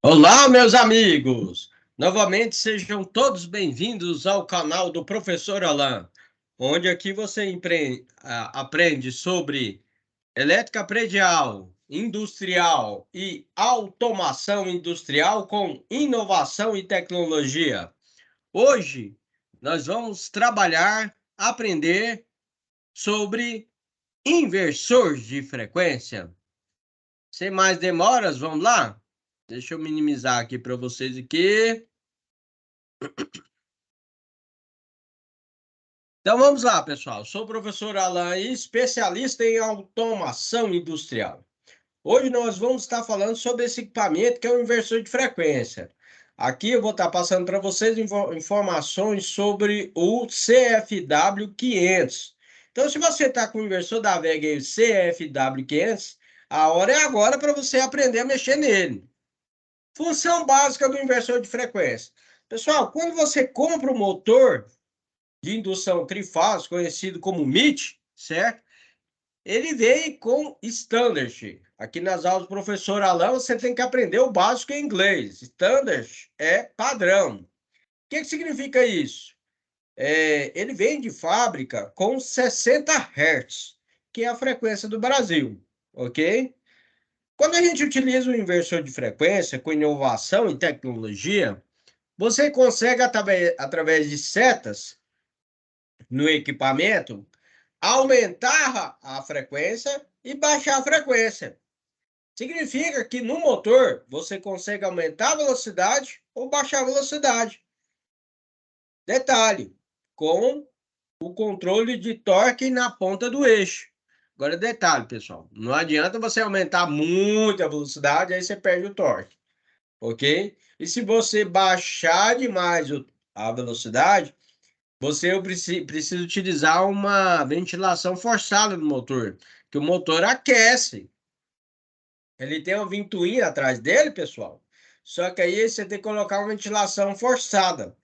Olá, meus amigos! Novamente sejam todos bem-vindos ao canal do Professor Alain, onde aqui você aprende sobre elétrica predial, industrial e automação industrial com inovação e tecnologia. Hoje nós vamos aprender sobre inversor de frequência. Sem mais demoras, vamos lá? Deixa eu minimizar aqui para vocês aqui. Então vamos lá, pessoal. Sou o professor Alain, especialista em automação industrial. Hoje nós vamos estar falando sobre esse equipamento que é o inversor de frequência. Aqui eu vou estar passando para vocês informações sobre o CFW500. Então, se você está com o inversor da VEG aí, CFW500, a hora é agora para você aprender a mexer nele. Função básica do inversor de frequência. Pessoal, quando você compra o motor de indução trifásico, conhecido como MIT, certo? Ele vem com standard. Aqui nas aulas do professor Alain, você tem que aprender o básico em inglês. Standard é padrão. O que significa isso? Ele vem de fábrica com 60 Hz, que é a frequência do Brasil, ok? Quando a gente utiliza o inversor de frequência com inovação e tecnologia, você consegue, através de setas no equipamento, aumentar a frequência e baixar a frequência. Significa que no motor você consegue aumentar a velocidade ou baixar a velocidade. Detalhe, com o controle de torque na ponta do eixo. Agora, detalhe, pessoal, não adianta você aumentar muito a velocidade, aí você perde o torque, ok? E se você baixar demais a velocidade, você precisa utilizar uma ventilação forçada no motor, que o motor aquece. Ele tem uma ventoinha atrás dele, pessoal. Só que aí você tem que colocar uma ventilação forçada,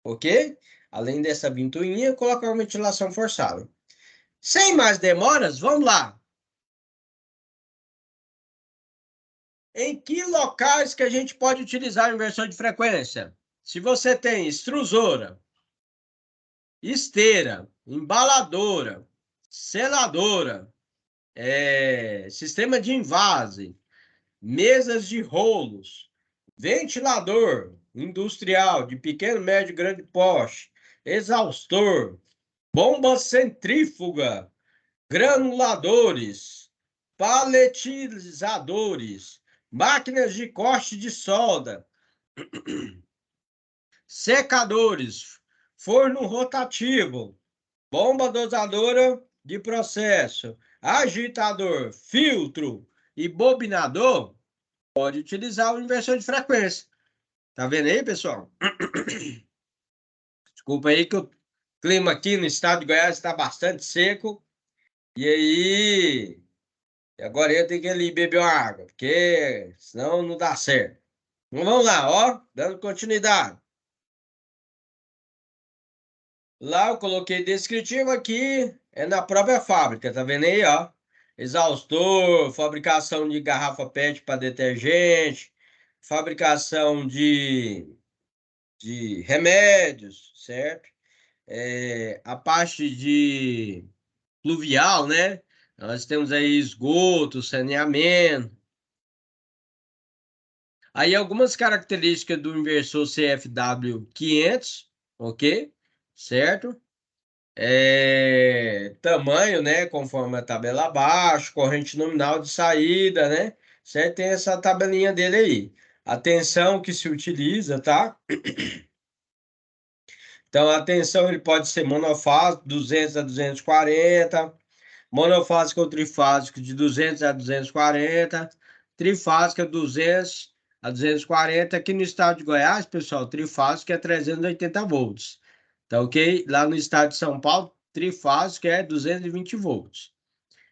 ok? Além dessa ventoinha, colocar uma ventilação forçada. Sem mais demoras, vamos lá. Em que locais que a gente pode utilizar o inversor de frequência? Se você tem extrusora, esteira, embaladora, seladora, sistema de envase, mesas de rolos, ventilador industrial de pequeno, médio e grande porte, exaustor, bomba centrífuga, granuladores, paletizadores, máquinas de corte de solda, secadores, forno rotativo, bomba dosadora de processo, agitador, filtro e bobinador, pode utilizar o inversor de frequência. Tá vendo aí, pessoal? Desculpa aí que o clima aqui no estado de Goiás está bastante seco. E aí, agora eu tenho que ir ali beber uma água, porque senão não dá certo. Então vamos lá, ó, dando continuidade. Lá eu coloquei descritivo aqui, é na própria fábrica, tá vendo aí, ó? Exaustor, fabricação de garrafa PET para detergente, fabricação de remédios, certo? A parte de pluvial, né? Nós temos aí esgoto, saneamento. Aí algumas características do inversor CFW500, ok? Certo? Tamanho, né? Conforme a tabela abaixo, corrente nominal de saída, né? Certo? Tem essa tabelinha dele aí. A tensão que se utiliza, tá? Então, a tensão ele pode ser monofásico, 200 a 240, monofásico ou trifásico de 200 a 240, trifásica 200 a 240. Aqui no estado de Goiás, pessoal, trifásico é 380 volts. Tá ok? Lá no estado de São Paulo, trifásico é 220 volts.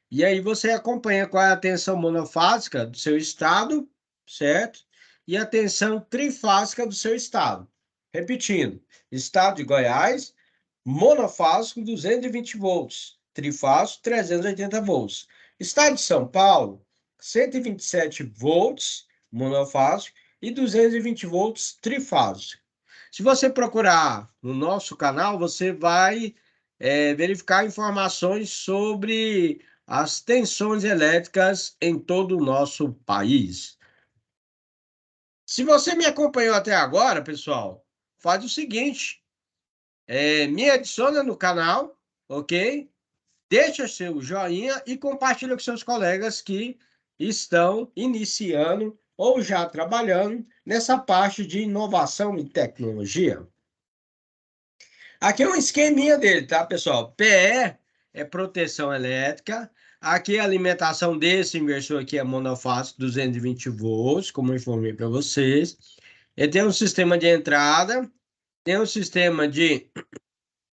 E aí você acompanha qual é a tensão monofásica do seu estado, certo? E a tensão trifásica do seu estado. Repetindo, estado de Goiás, monofásico 220 volts, trifásico 380 volts. Estado de São Paulo, 127 volts monofásico e 220 volts trifásico. Se você procurar no nosso canal, você vai verificar informações sobre as tensões elétricas em todo o nosso país. Se você me acompanhou até agora, pessoal, faz o seguinte, me adiciona no canal, ok? Deixa seu joinha e compartilha com seus colegas que estão iniciando ou já trabalhando nessa parte de inovação e tecnologia. Aqui é um esqueminha dele, tá, pessoal? PE é proteção elétrica. Aqui a alimentação desse inversor aqui é monofásico 220 volts, como eu informei para vocês. Ele tem um sistema de entrada, tem um sistema de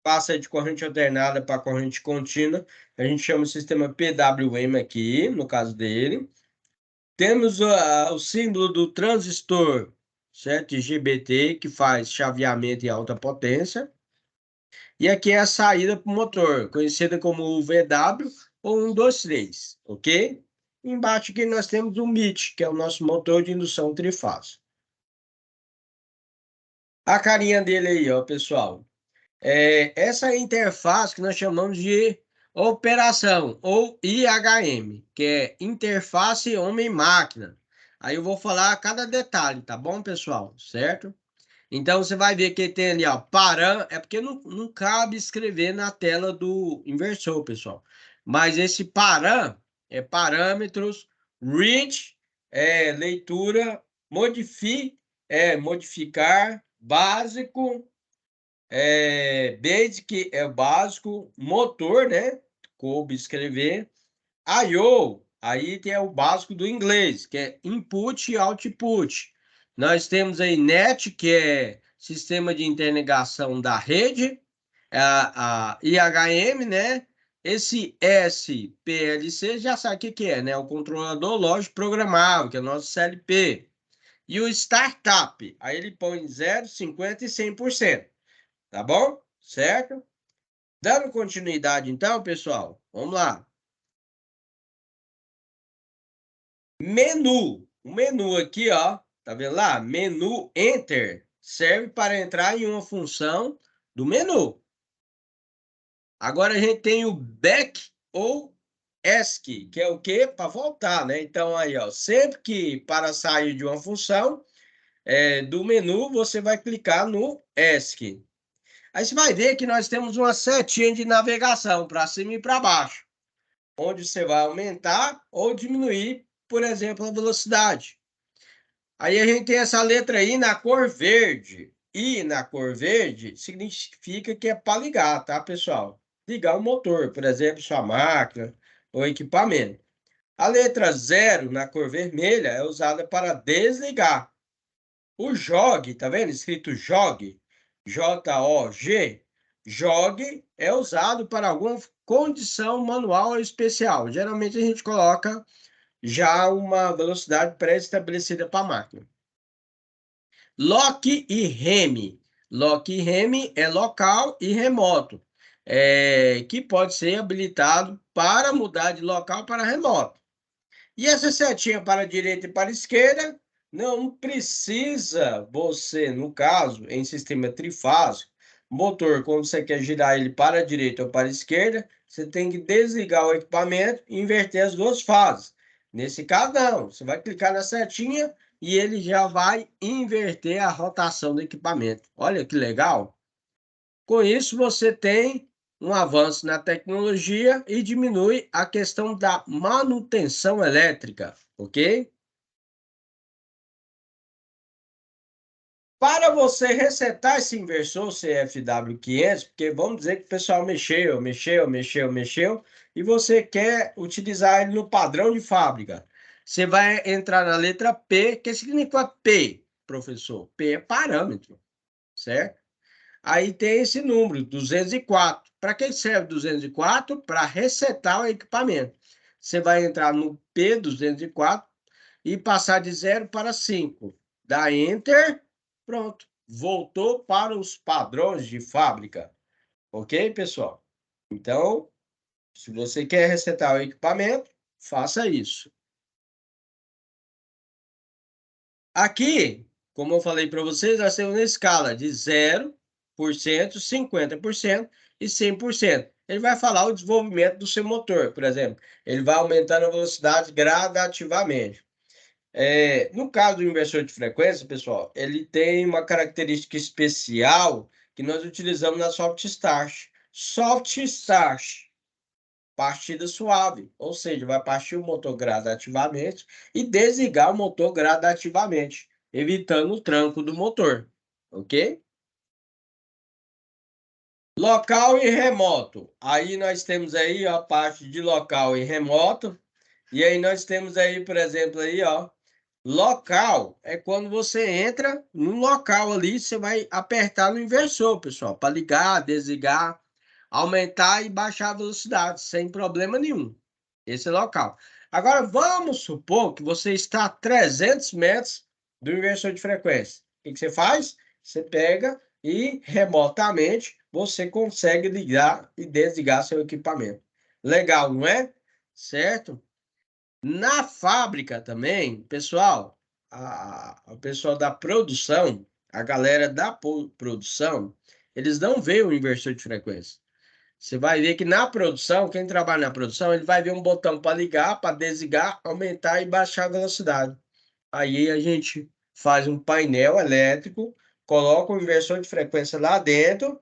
passa de corrente alternada para corrente contínua. A gente chama o sistema PWM aqui, no caso dele. Temos o símbolo do transistor, certo? IGBT, que faz chaveamento em alta potência. E aqui é a saída para o motor, conhecida como o VW ou 123, ok? Embaixo aqui nós temos o MIT, que é o nosso motor de indução trifásico. A carinha dele aí, ó, pessoal. Essa interface que nós chamamos de operação, ou IHM, que é interface homem-máquina. Aí eu vou falar cada detalhe, tá bom, pessoal? Certo? Então você vai ver que tem ali, ó, param, é porque não cabe escrever na tela do inversor, pessoal. Mas esse param é parâmetros, read é leitura, modificar, básico, basic é o básico, motor, né? Coube escrever. I/O, aí tem o básico do inglês, que é input e output. Nós temos aí NET, que é sistema de interligação da rede, a IHM, né? Esse SPLC já sabe o que é, né? O controlador lógico programável, que é o nosso CLP. E o startup, aí ele põe 0, 50 e 100%. Tá bom? Certo? Dando continuidade, então, pessoal, vamos lá. Menu. O menu aqui, ó, tá vendo lá? Menu Enter serve para entrar em uma função do menu. Agora a gente tem o Back ou ESC, que é o quê? Para voltar, né? Então, aí, ó, sempre que para sair de uma função do menu, você vai clicar no ESC. Aí você vai ver que nós temos uma setinha de navegação para cima e para baixo, onde você vai aumentar ou diminuir, por exemplo, a velocidade. Aí a gente tem essa letra I na cor verde. I na cor verde significa que é para ligar, tá, pessoal? Ligar o motor, por exemplo, sua máquina ou equipamento. A letra 0 na cor vermelha é usada para desligar. O JOG, tá vendo? Escrito JOG, J-O-G. JOG é usado para alguma condição manual ou especial. Geralmente a gente coloca já uma velocidade pré-estabelecida para a máquina. Lock e rem. Lock e rem é local e remoto, que pode ser habilitado para mudar de local para remoto. E essa setinha para a direita e para a esquerda, não precisa você, no caso, em sistema trifásico, motor, quando você quer girar ele para a direita ou para a esquerda, você tem que desligar o equipamento e inverter as duas fases. Nesse caso, não. Você vai clicar na setinha e ele já vai inverter a rotação do equipamento. Olha que legal! Com isso, você tem um avanço na tecnologia e diminui a questão da manutenção elétrica, ok? Para você resetar esse inversor CFW500, porque vamos dizer que o pessoal mexeu, e você quer utilizar ele no padrão de fábrica. Você vai entrar na letra P, que significa P, professor. P é parâmetro, certo? Aí tem esse número, 204. Para que serve 204? Para resetar o equipamento. Você vai entrar no P204 e passar de 0 para 5. Dá Enter, pronto. Voltou para os padrões de fábrica. Ok, pessoal? Então, se você quer resetar o equipamento, faça isso. Aqui, como eu falei para vocês, nós temos uma escala de 0%, 50% e 100%. Ele vai falar o desenvolvimento do seu motor, por exemplo. Ele vai aumentando a velocidade gradativamente. No caso do inversor de frequência, pessoal, ele tem uma característica especial que nós utilizamos na Soft Start. Soft Start, partida suave, ou seja, vai partir o motor gradativamente e desligar o motor gradativamente, evitando o tranco do motor, ok? Local e remoto. Aí nós temos aí a parte de local e remoto. E aí nós temos aí, por exemplo, aí, ó, local é quando você entra no local ali, você vai apertar no inversor, pessoal, para ligar, desligar, aumentar e baixar a velocidade, sem problema nenhum. Esse é local. Agora, vamos supor que você está a 300 metros do inversor de frequência. O que você faz? Você pega e remotamente você consegue ligar e desligar seu equipamento. Legal, não é? Certo? Na fábrica também, pessoal, o pessoal da produção, a galera da produção, eles não veem o inversor de frequência. Você vai ver que na produção, quem trabalha na produção, ele vai ver um botão para ligar, para desligar, aumentar e baixar a velocidade. Aí a gente faz um painel elétrico, coloca o inversor de frequência lá dentro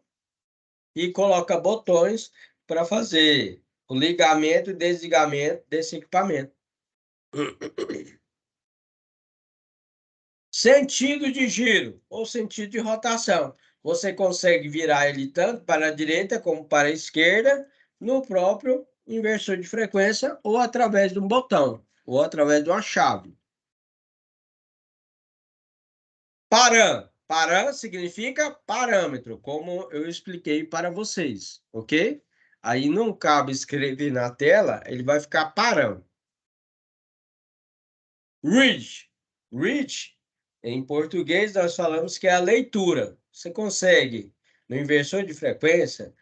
e coloca botões para fazer o ligamento e desligamento desse equipamento. Sentido de giro ou sentido de rotação. Você consegue virar ele tanto para a direita como para a esquerda no próprio inversor de frequência ou através de um botão ou através de uma chave. Param. Param significa parâmetro, como eu expliquei para vocês, ok? Aí não cabe escrever na tela, ele vai ficar parando. Read. Read, em português, nós falamos que é a leitura. Você consegue, no inversor de frequência,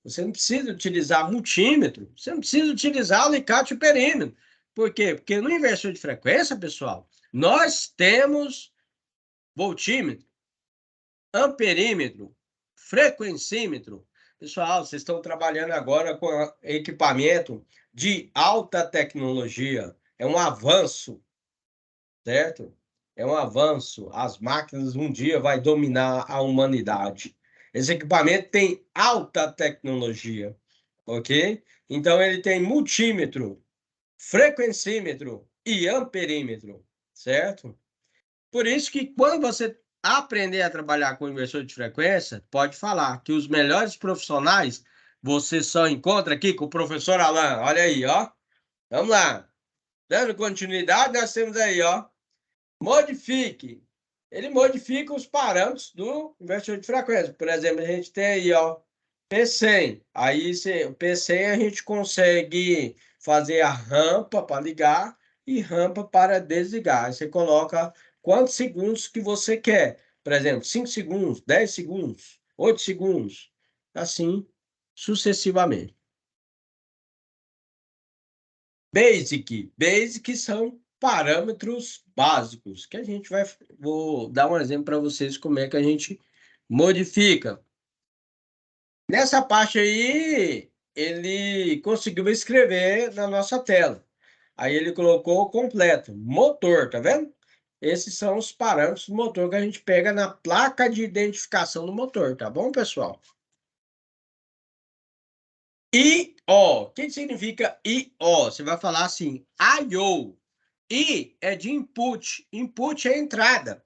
você não precisa utilizar multímetro, você não precisa utilizar alicate e perímetro. Por quê? Porque no inversor de frequência, pessoal, nós temos voltímetro, amperímetro, frequencímetro. Pessoal, vocês estão trabalhando agora com equipamento de alta tecnologia. É um avanço, certo? É um avanço. As máquinas um dia vai dominar a humanidade. Esse equipamento tem alta tecnologia, ok? Então ele tem multímetro, frequencímetro e amperímetro, certo? Por isso que quando você aprender a trabalhar com inversor de frequência, pode falar que os melhores profissionais você só encontra aqui com o professor Alan. Olha aí, ó. Vamos lá. Dando continuidade, nós temos aí, ó. Modifique. Ele modifica os parâmetros do inversor de frequência. Por exemplo, a gente tem aí, ó, P100. Aí, o P100 a gente consegue fazer a rampa para ligar e rampa para desligar. Aí você coloca quantos segundos que você quer. Por exemplo, 5 segundos, 10 segundos, 8 segundos. Assim, sucessivamente. Basic. Basic são parâmetros básicos que a gente vai. Vou dar um exemplo para vocês como é que a gente modifica. Nessa parte aí, ele conseguiu escrever na nossa tela. Aí ele colocou completo, motor, tá vendo? Esses são os parâmetros do motor que a gente pega na placa de identificação do motor, tá bom, pessoal? I/O. O que significa I/O? Você vai falar assim, I/O. I é de input. Input é entrada.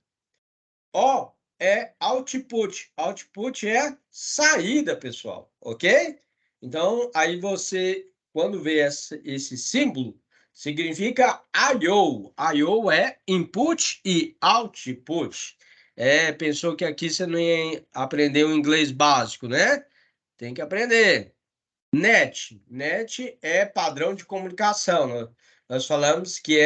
O é output. Output é saída, pessoal. Ok? Então, aí você, quando vê esse símbolo, significa I/O. I/O é input e output. Pensou que aqui você não ia aprender o inglês básico, né? Tem que aprender. NET. NET é padrão de comunicação. Nós falamos que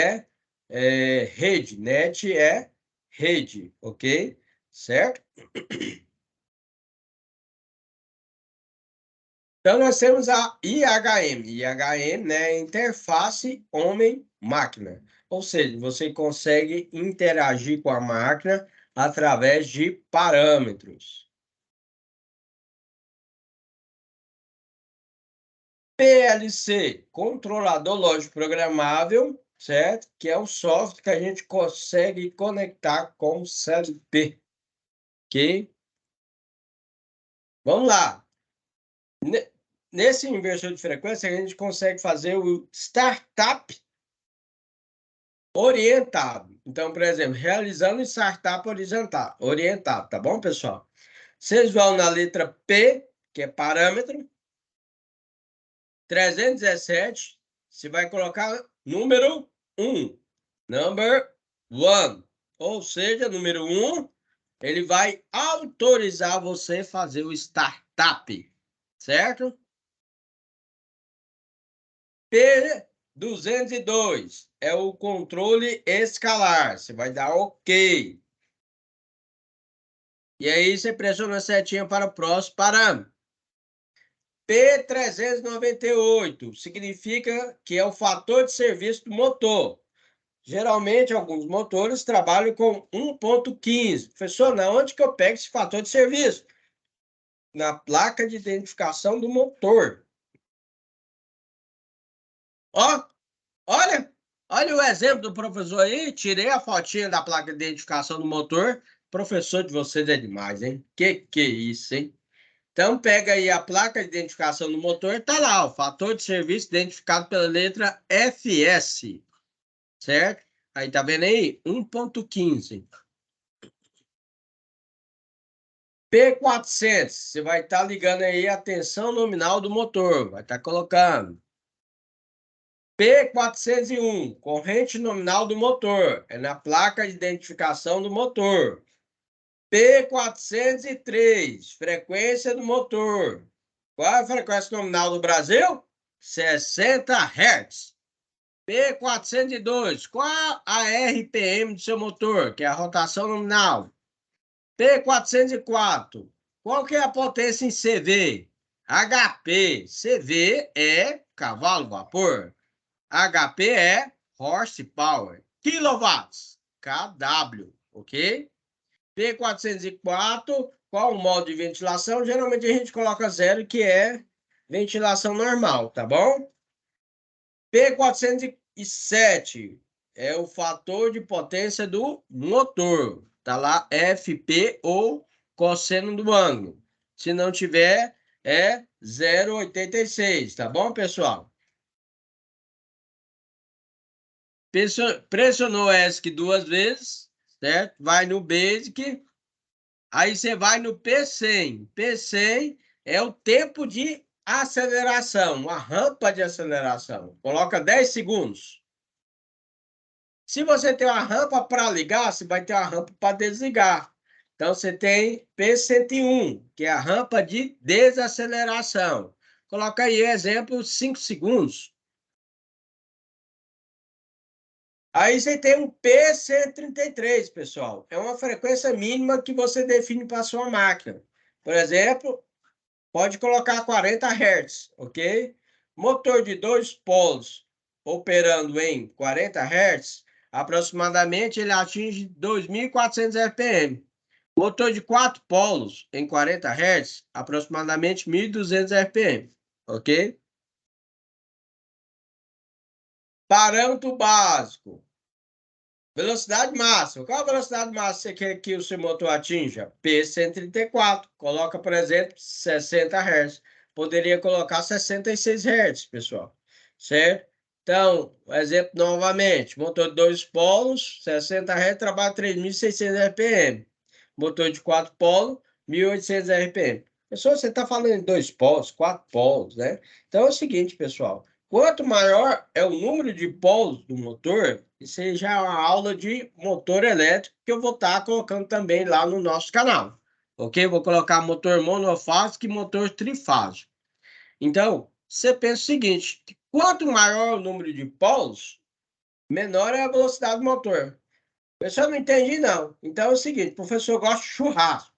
rede. NET é rede, ok? Certo? Então, nós temos a IHM. IHM, né? Interface homem máquina. Ou seja, você consegue interagir com a máquina através de parâmetros. PLC, controlador lógico programável, certo? Que é o software que a gente consegue conectar com o CLP, ok? Vamos lá. Nesse inversor de frequência, a gente consegue fazer o startup orientado. Então, por exemplo, realizando startup orientado, tá bom, pessoal? Vocês vão na letra P, que é parâmetro, 317, você vai colocar número 1, number 1. Ou seja, número 1, ele vai autorizar você a fazer o startup, certo? P202 é o controle escalar. Você vai dar OK. E aí você pressiona a setinha para o próximo parâmetro. P398 significa que é o fator de serviço do motor. Geralmente, alguns motores trabalham com 1.15. Professor, na onde que eu pego esse fator de serviço? Na placa de identificação do motor. Ó, olha, olha o exemplo do professor aí. Tirei a fotinha da placa de identificação do motor. Professor de vocês é demais, hein? Que é isso, hein? Então, pega aí a placa de identificação do motor, tá lá, o fator de serviço identificado pela letra FS, certo? Aí, tá vendo aí? 1.15. P400, você vai estar ligando aí a tensão nominal do motor, vai estar colocando. P401, corrente nominal do motor, é na placa de identificação do motor. P403, frequência do motor. Qual é a frequência nominal do Brasil? 60 Hz. P402, qual a RPM do seu motor, que é a rotação nominal? P404, qual que é a potência em CV? HP, CV é cavalo vapor, HP é horsepower, quilowatts, kW, ok? P404, qual o modo de ventilação? Geralmente a gente coloca zero, que é ventilação normal, tá bom? P407 é o fator de potência do motor. Tá lá FP ou cosseno do ângulo. Se não tiver, é 0,86, tá bom, pessoal? Pressionou ESC duas vezes, certo? Vai no Basic, aí você vai no P100. P100 é o tempo de aceleração, a rampa de aceleração. Coloca 10 segundos. Se você tem uma rampa para ligar, você vai ter uma rampa para desligar. Então, você tem P101, que é a rampa de desaceleração. Coloca aí, exemplo, 5 segundos. Aí você tem um P133, pessoal. É uma frequência mínima que você define para a sua máquina. Por exemplo, pode colocar 40 Hz, ok? Motor de 2 polos operando em 40 Hz, aproximadamente ele atinge 2.400 RPM. Motor de 4 polos em 40 Hz, aproximadamente 1.200 RPM, ok? Parâmetro básico. Velocidade máxima. Qual a velocidade máxima que você quer que o seu motor atinja? P134. Coloca, por exemplo, 60 Hz. Poderia colocar 66 Hz, pessoal. Certo? Então, exemplo novamente. Motor de 2 polos, 60 Hz, trabalha 3.600 RPM. Motor de 4 polos, 1.800 RPM. Pessoal, você está falando de 2 polos, 4 polos, né? Então é o seguinte, pessoal. Quanto maior é o número de polos do motor, isso aí já é uma aula de motor elétrico que eu vou estar colocando também lá no nosso canal. Ok? Vou colocar motor monofásico e motor trifásico. Então, você pensa o seguinte: quanto maior o número de polos, menor é a velocidade do motor. O pessoal não entende, não. Então é o seguinte: o professor gosta de churrasco.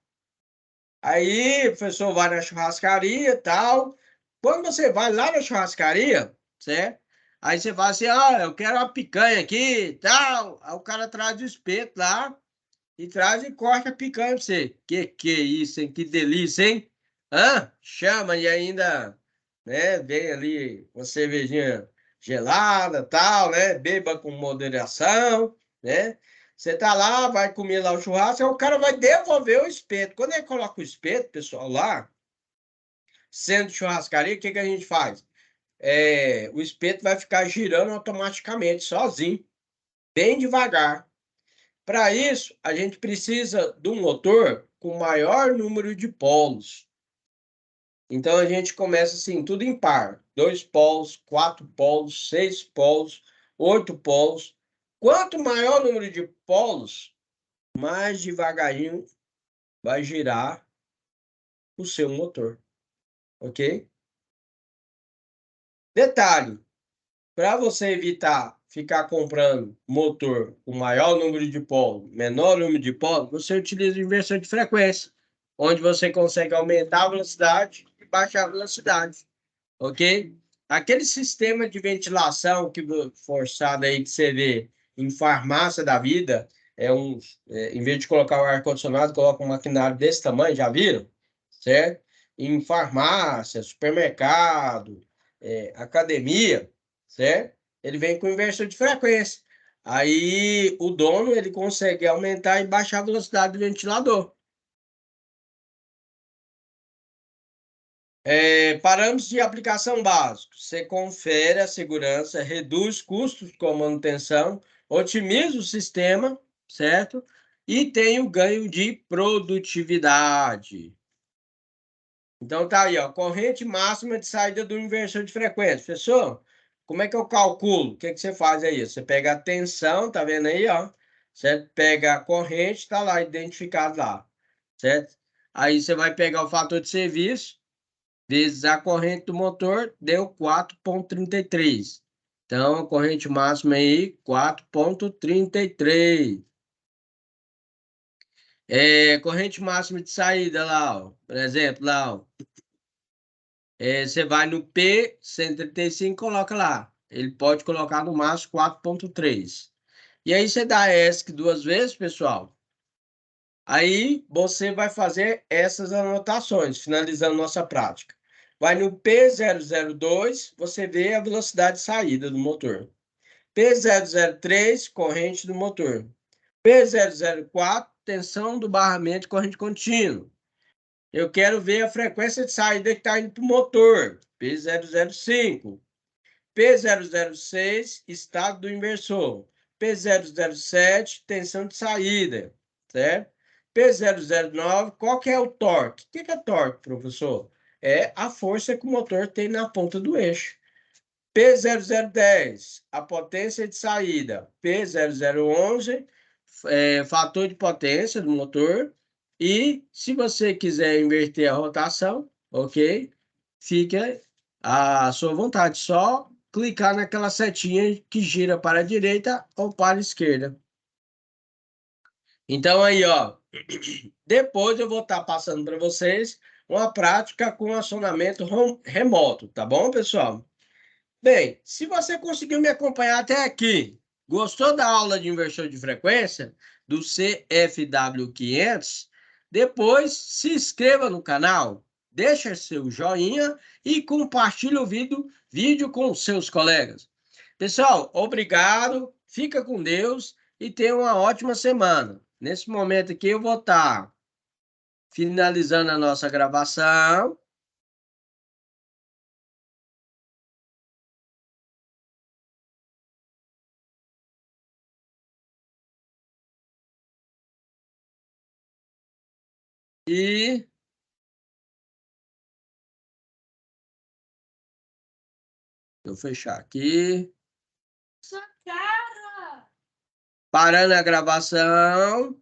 Aí o professor vai na churrascaria e tal. Quando você vai lá na churrascaria, certo? Aí você fala assim, ah, eu quero uma picanha aqui e tal. Aí o cara traz o espeto lá e traz e corta a picanha pra você. Que é isso, hein? Que delícia, hein? Hã? Chama e ainda, né, vem ali uma cervejinha gelada, tal, né? Beba com moderação, né? Você tá lá, vai comer lá o churrasco, aí o cara vai devolver o espeto. Quando ele coloca o espeto, pessoal, lá, sendo churrascaria, o que que a gente faz? O espeto vai ficar girando automaticamente, sozinho, bem devagar. Para isso, a gente precisa de um motor com maior número de polos. Então, a gente começa assim, tudo em par. 2 polos, 4 polos, 6 polos, 8 polos. Quanto maior o número de polos, mais devagarinho vai girar o seu motor, ok? Detalhe, para você evitar ficar comprando motor com maior número de polo, menor número de polo, você utiliza o inversor de frequência, onde você consegue aumentar a velocidade e baixar a velocidade, ok? Aquele sistema de ventilação forçado aí que você vê em farmácia da vida, em vez de colocar o ar-condicionado, coloca um maquinário desse tamanho, já viram? Certo? Em farmácia, supermercado, academia, certo? Ele vem com inversor de frequência. Aí o dono ele consegue aumentar e baixar a velocidade do ventilador. Parâmetros de aplicação básicos. Você confere a segurança, reduz custos com manutenção, otimiza o sistema, certo? E tem o ganho de produtividade. Então tá aí, ó, corrente máxima de saída do inversor de frequência. Professor, como é que eu calculo? O que que você faz aí? Você pega a tensão, tá vendo aí, ó? Certo? Pega a corrente, tá lá identificado lá, certo? Aí você vai pegar o fator de serviço vezes a corrente do motor, deu 4,33. Então, a corrente máxima aí, 4,33. Corrente máxima de saída lá, ó. Por exemplo, lá, ó. Você vai no P135 e coloca lá. Ele pode colocar no máximo 4,3. E aí você dá ESC 2 vezes, pessoal. Aí você vai fazer essas anotações, finalizando nossa prática. Vai no P002, você vê a velocidade de saída do motor. P003, corrente do motor. P004, tensão do barramento de corrente contínua. Eu quero ver a frequência de saída que está indo para o motor. P005. P006, estado do inversor. P007, tensão de saída, certo? P009, qual que é o torque? O que é torque, professor? É a força que o motor tem na ponta do eixo. P0010, a potência de saída. P0011, fator de potência do motor. E se você quiser inverter a rotação, ok? Fica à sua vontade. Só clicar naquela setinha que gira para a direita ou para a esquerda. Então aí, ó, depois eu vou estar passando para vocês uma prática com acionamento remoto, tá bom, pessoal? Bem, se você conseguiu me acompanhar até aqui, gostou da aula de inversor de frequência do CFW500, depois se inscreva no canal, deixa seu joinha e compartilhe o vídeo com seus colegas. Pessoal, obrigado, fica com Deus e tenha uma ótima semana. Nesse momento aqui eu vou estar finalizando a nossa gravação. E eu fechar aqui. Parando a gravação.